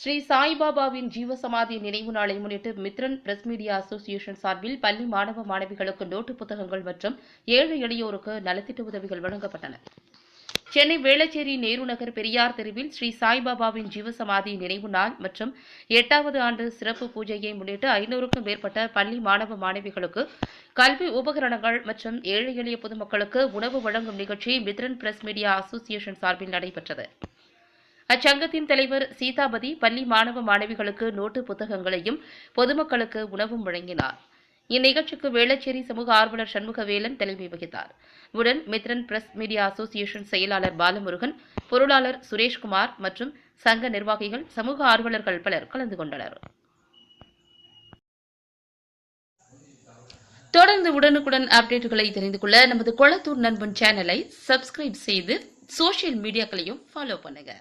ஸ்ரீ சாய்பாபாவின் ஜீவசமாதி நினைவு நாளை முன்னிட்டு மித்ரன் பிரஸ் மீடியா அசோசியேஷன் சார்பில் பள்ளி மாணவ மாணவிகளுக்கு நோட்டு புத்தகங்கள் மற்றும் ஏழை எளியோருக்கு நலத்திட்ட உதவிகள் வழங்கப்பட்டன. சென்னை வேளச்சேரி நேரு நகர் பெரியார் தெருவில் ஸ்ரீ சாய்பாபாவின் ஜீவசமாதி நினைவு நாள் மற்றும் 8வது ஆண்டு சிறப்பு பூஜையை முன்னிட்டு 500க்கும் மேற்பட்ட பள்ளி மாணவ மாணவிகளுக்கு கல்வி உபகரணங்கள் மற்றும் ஏழை எளிய பொதுமக்களுக்கு உணவு வழங்கும் நிகழ்ச்சி மித்ரன் பிரஸ் மீடியா அசோசியேஷன் சார்பில் நடைபெற்றது. அச்சங்கத்தின் தலைவர் சீதாபதி பள்ளி மாணவ மாணவிகளுக்கு நோட்டு புத்தகங்களையும் பொதுமக்களுக்கு உணவும் வழங்கினார். இந்நிகழ்ச்சிக்கு வேளச்சேரி சமூக ஆர்வலர் சண்முகவேலன் தலைமை வகித்தார். உடன் மித்ரன் பிரஸ் மீடியா அசோசியேஷன் செயலாளர் பாலமுருகன், பொருளாளர் சுரேஷ்குமார் மற்றும் சங்க நிர்வாகிகள், சமூக ஆர்வலர்கள் பலர் கலந்து கொண்டனர். தொடர்ந்து உடனுக்குடன் அப்டேட்டுகளை தெரிந்து கொள்ள நமது கொளத்தூர் நண்பன் சேனலை சப்ஸ்கிரைப் செய்து சோசியல் மீடியாக்களையும் ஃபாலோ பண்ணுங்க.